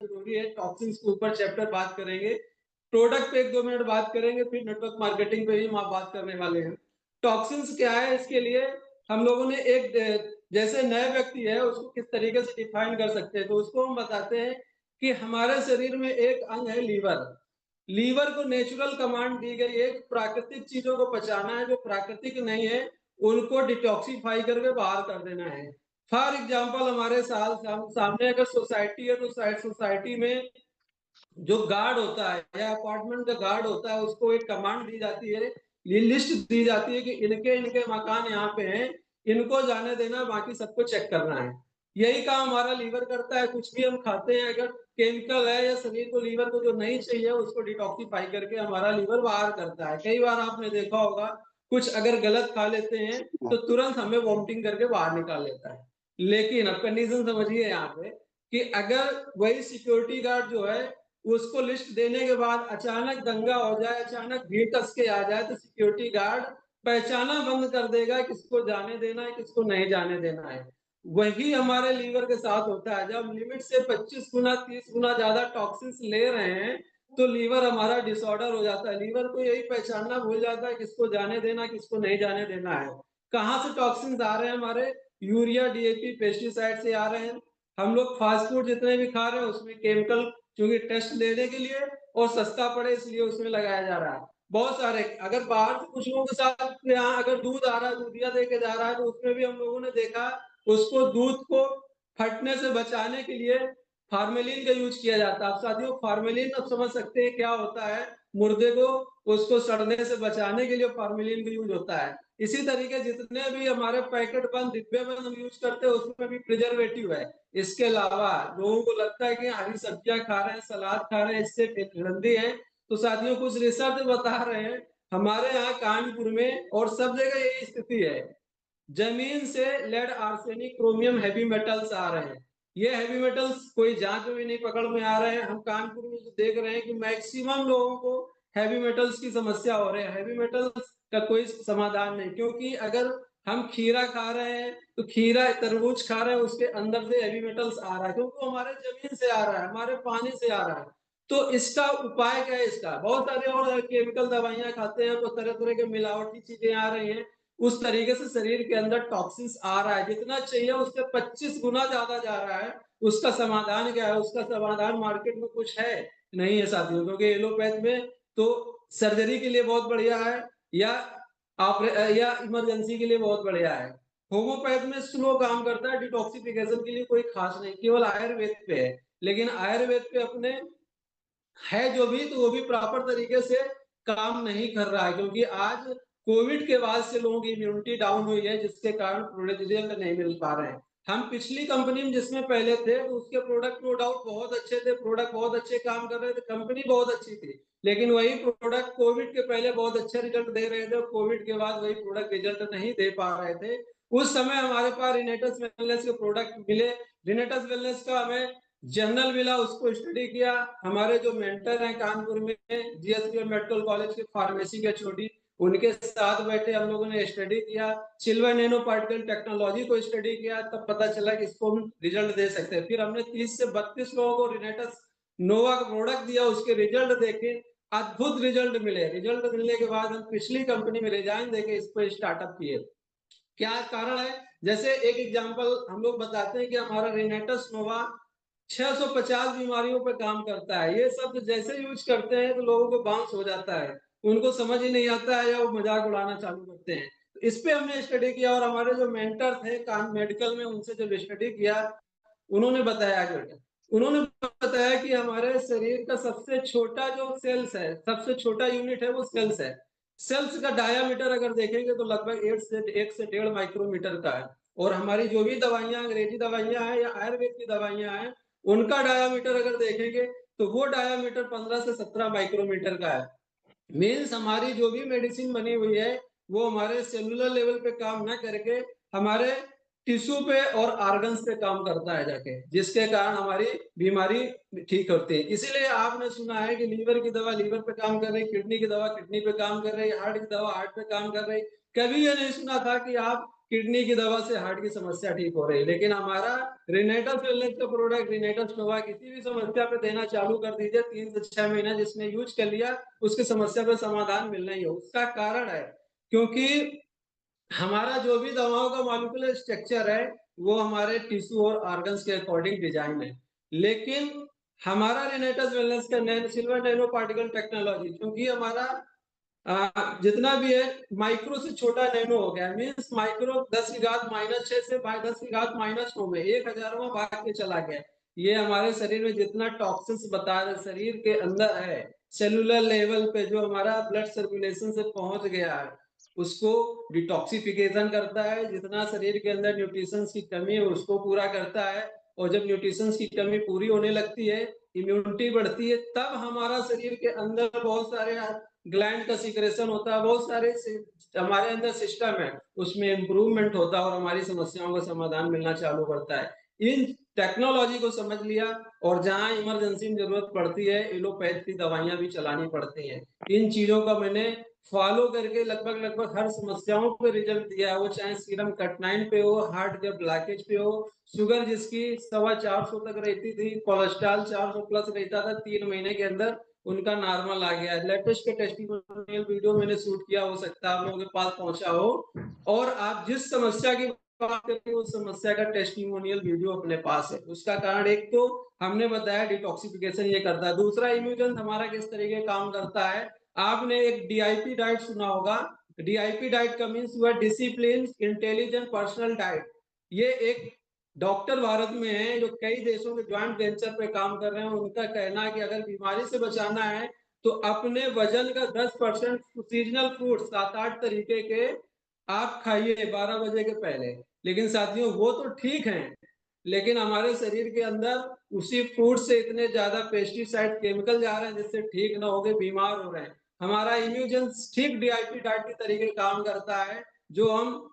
जरूरी है। टॉक्सिन्स के ऊपर चैप्टर बात करेंगे, प्रोडक्ट पे 1-2 मिनट बात करेंगे, फिर नेटवर्क मार्केटिंग पे भी हम बात करने वाले हैं। टॉक्सिन्स क्या है, इसके लिए हम लोगों ने एक जैसे नए व्यक्ति है उसको किस तरीके से डिफाइन कर सकते हैं, तो उसको हम बताते हैं कि हमारे शरीर में एक अंग है लीवर। लीवर को नेचुरल कमांड दी गई है, प्राकृतिक चीजों को पचाना है, जो प्राकृतिक नहीं है उनको डिटॉक्सिफाई करके बाहर कर देना है। फॉर एग्जाम्पल हमारे सामने अगर सोसाइटी है तो सोसाइटी में जो गार्ड होता है या अपार्टमेंट का गार्ड होता है उसको एक कमांड दी जाती है, ये लिस्ट दी जाती है कि इनके इनके मकान यहाँ पे हैं, इनको जाने देना, बाकी सबको चेक करना है। यही काम हमारा लीवर करता है। कुछ भी हम खाते हैं अगर केमिकल है या शरीर को लीवर को जो नहीं चाहिए उसको डिटॉक्सिफाई करके हमारा लीवर बाहर करता है। कई बार आपने देखा होगा कुछ अगर गलत खा लेते हैं तो तुरंत हमें वॉमिटिंग करके बाहर निकाल लेता है। लेकिन अब कंडीशन समझिए यहाँ पे कि अगर वही सिक्योरिटी गार्ड जो है उसको लिस्ट देने के बाद अचानक दंगा हो जाए, अचानक भीड़ कस के आ जाए, तो सिक्योरिटी गार्ड पहचाना बंद कर देगा किसको जाने देना है किसको नहीं जाने देना है। वही हमारे लीवर के साथ होता है। जब लिमिट से 25 गुना 30 गुना ज्यादा टॉक्सिन्स ले रहे हैं तो लीवर हमारा डिसऑर्डर हो जाता है। लीवर को यही पहचानना भूल जाता है किसको जाने देना किसको नहीं जाने देना है। कहाँ से टॉक्सिन्स आ रहे हैं हमारे? यूरिया, डीएपी, पेस्टिसाइड से आ रहे हैं। हम लोग फास्ट फूड जितने भी खा रहे हैं उसमें केमिकल, क्योंकि टेस्ट लेने के लिए और सस्ता पड़े इसलिए उसमें लगाया जा रहा है। बहुत सारे, अगर बाहर से कुछ लोगों के साथ यहाँ अगर दूध आ रहा है, दूधिया दे के जा रहा है, तो उसमें भी हम लोगों ने देखा उसको दूध को फटने से बचाने के लिए फार्मेलिन का यूज किया जाता है। अब साथियों फार्मेलिन अब समझ सकते हैं क्या होता है, मुर्दे को उसको सड़ने से बचाने के लिए फार्मेलिन का यूज होता है। इसी तरीके जितने भी हमारे पैकेट बंद डिब्बे बंद हम यूज करते हैं उसमें भी प्रिजर्वेटिव है। इसके अलावा लोगों को लगता है कि हरी सब्जियां खा रहे हैं, सलाद खा रहे हैं, इससे हेल्दी है। तो साथियों कुछ रिसर्च बता रहे हैं हमारे यहाँ कानपुर में और सब जगह यही स्थिति है, जमीन से lead, arsenic, chromium, heavy metals आ रहे हैं। ये हैवी मेटल्स कोई जांच में भी नहीं पकड़ में आ रहे हैं। हम कानपुर में देख रहे हैं कि मैक्सिमम लोगों को हैवी मेटल्स की समस्या हो रही है। हैवी मेटल्स का कोई समाधान नहीं, क्योंकि अगर हम खीरा खा रहे हैं तो खीरा, तरबूज खा रहे हैं, उसके अंदर से हैवी मेटल्स आ रहा है क्योंकि हमारे जमीन से आ रहा है, हमारे पानी से आ रहा है। तो इसका उपाय क्या है? इसका बहुत सारे और केमिकल दवाइयां खाते हैं तो तरह तरह के मिलावटी चीजें आ रही हैं, उस तरीके से शरीर के अंदर टॉक्सिन्स आ रहा है, जितना चाहिए उससे 25 गुना ज्यादा जा रहा है। उसका समाधान क्या है? उसका समाधान मार्केट में कुछ है नहीं है साथियों, क्योंकि एलोपैथ में तो सर्जरी के लिए बहुत बढ़िया है या या इमरजेंसी के लिए बहुत बढ़िया है। होम्योपैथ में स्लो काम करता है, डिटॉक्सिफिकेशन के लिए कोई खास नहीं, केवल आयुर्वेद पे है। लेकिन आयुर्वेद पे अपने है जो भी, तो वो भी प्रॉपर तरीके से काम नहीं कर रहा है, क्योंकि आज कोविड के बाद से लोगों की इम्यूनिटी डाउन हुई है, जिसके कारण प्रोडक्ट रिजल्ट नहीं मिल पा रहे हैं। हम पिछली कंपनी में जिसमें पहले थे तो उसके प्रोडक्ट नो डाउट बहुत अच्छे थे, प्रोडक्ट बहुत अच्छे काम कर रहे थे, कंपनी बहुत अच्छी थी। लेकिन वही प्रोडक्ट कोविड के पहले बहुत अच्छे रिजल्ट दे रहे थे, कोविड के बाद वही प्रोडक्ट रिजल्ट नहीं दे पा रहे थे। उस समय हमारे पास रिनेटस वेलनेस के प्रोडक्ट मिले। रिनेटस वेलनेस का हमें जर्नल मिला, उसको स्टडी किया। हमारे जो मेंटर हैं कानपुर में जीएसपी मेडिकल कॉलेज के फार्मेसी के छोटी, उनके साथ बैठे हम लोगों ने स्टडी किया, सिल्वर नैनो पार्टिकल टेक्नोलॉजी को स्टडी किया, तब पता चला कि इसको हम रिजल्ट दे सकते हैं। फिर हमने 30 से 32 लोगों को रिनेटस नोवा का प्रोडक्ट दिया, उसके रिजल्ट देखे, अद्भुत रिजल्ट मिले। रिजल्ट मिलने के बाद हम पिछली कंपनी में रिजाइन देके इसको स्टार्टअप किए। क्या कारण है? जैसे एक एग्जांपल हम लोग बताते हैं कि हमारा रिनेटस नोवा 650 बीमारियों पर काम करता है। ये शब्द जैसे यूज करते हैं तो लोगों को बाउंस हो जाता है, उनको समझ ही नहीं आता है या वो मजाक उड़ाना चालू करते हैं। तो इस पे हमने स्टडी किया और हमारे जो मेंटर थे कान मेडिकल में, उनसे जब स्टडी किया उन्होंने बताया कि उन्होंने बताया कि हमारे शरीर का सबसे छोटा जो सेल्स है, सबसे छोटा यूनिट है वो सेल्स है। सेल्स का डायामीटर अगर देखेंगे तो लगभग 1 से 1.5 माइक्रोमीटर का है। और हमारी जो भी दवाइयां, अंग्रेजी दवाइयां हैं या आयुर्वेद की दवाइयां हैं, उनका डायामीटर अगर देखेंगे तो वो डायामीटर 15 से 17 माइक्रोमीटर का है। मीन्स हमारी जो भी मेडिसिन बनी हुई है वो हमारे सेलुलर लेवल पे काम ना करके हमारे टिश्यू पे और ऑर्गन्स पे काम करता है जाके, जिसके कारण हमारी बीमारी ठीक होती है। इसीलिए आपने सुना है कि लीवर की दवा लीवर पे काम कर रही, किडनी की दवा किडनी पे काम कर रही, हार्ट की दवा हार्ट पे काम कर रही। कभी ये नहीं सुना था कि आप किडनी की दवा से हार्ट की समस्या ठीक हो रही है। लेकिन हमारा रिनेटस वेलनेस का प्रोडक्ट रिनेटस नोवा किसी भी समस्या पे देना चालू कर दीजिए, 3 से 6 महीना जिसने यूज कर लिया उसकी समस्या पे समाधान मिलना ही है। उसका कारण है क्योंकि हमारा जो भी दवाओं का मॉलिक्यूलर स्ट्रक्चर है वो हमारे टिश्यू और ऑर्गन्स के अकॉर्डिंग डिजाइन है। लेकिन हमारा रिनेटस वेलनेस का सिल्वर नैनो पार्टिकल टेक्नोलॉजी, क्योंकि हमारा जितना भी है माइक्रो से छोटा नैनो हो गया, मीन्स माइक्रो 10 की घात -6 से 10 की घात -9 में 1000वां भाग के चला गया। ये हमारे शरीर में जितना टॉक्सिन्स बता रहे शरीर के अंदर है, सेलुलर लेवल पे जो हमारा ब्लड सर्कुलेशन से पहुंच गया है, उसको डिटॉक्सिफिकेशन करता है। जितना शरीर के अंदर न्यूट्रिशंस की कमी है उसको पूरा करता है। और जब न्यूट्रिशंस की कमी पूरी होने लगती है, इम्यूनिटी बढ़ती है, तब हमारा शरीर के अंदर बहुत सारे ग्लैंड का सीक्रेशन होता है, बहुत सारे हमारे अंदर सिस्टम है, उसमें इम्प्रूवमेंट होता है और हमारी समस्याओं का समाधान मिलना चालू करता है। इन टेक्नोलॉजी को समझ लिया और जहां इमरजेंसी में जरूरत पड़ती है एलोपैथ की दवाइयां भी चलानी पड़ती हैं। इन चीजों का मैंने फॉलो करके लगभग हर समस्याओं पे रिजल्ट दिया है, वो चाहे सीरम कट9 पे हो, हार्ट के ब्लॉकेज पे हो, शुगर जिसकी 450 तक रहती थी, कोलेस्ट्रॉल 400 प्लस रहता था, 3 महीने के अंदर उनका नॉर्मल आ गया। लेटेस्ट के टेस्टिमोनियल वीडियो मैंने शूट किया, हो सकता है आप लोगों के पास पहुंचा हो, और आप जिस समस्या की बात करें उस समस्या का टेस्टिमोनियल वीडियो अपने पास है। उसका कारण एक तो हमने बताया डिटॉक्सिफिकेशन ये करता है, दूसरा इम्यूजन हमारा किस तरीके काम करता है। आपने एक डीआईपी डाइट सुना होगा, डीआईपी डाइट का मीन्स हुआ डिसिप्लिन इंटेलिजेंट पर्सनल डाइट। ये एक डॉक्टर भारत में है जो कई देशों के ज्वाइंट वेंचर पे काम कर रहे हैं, उनका कहना है कि अगर बीमारी से बचाना है तो अपने वजन का 10% सीजनल फ्रूट 7-8 तरीके के आप खाइए 12 बजे के पहले। लेकिन साथियों वो तो ठीक है, लेकिन हमारे शरीर के अंदर उसी फ्रूट से इतने ज्यादा पेस्टिसाइड केमिकल जा रहे हैं जिससे ठीक ना हो गए बीमार हो रहे हैं। हमारा इम्यूजन ठीक डीआईपी डाइट के तरीके काम करता है, जो हम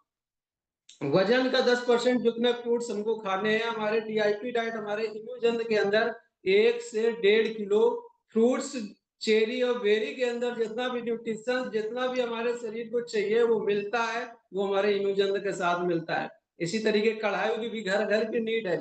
वजन का 10% जितने फ्रूट्स हमको खाने हैं, हमारे डीआईपी डाइट हमारे इम्यूजन के अंदर 1 से 1.5 किलो फ्रूट्स, चेरी और बेरी के अंदर जितना भी न्यूट्रिशन जितना भी हमारे शरीर को चाहिए वो मिलता है, वो हमारे इम्यूजन के साथ मिलता है। इसी तरीके कढ़ाई की भी घर घर की नीड है।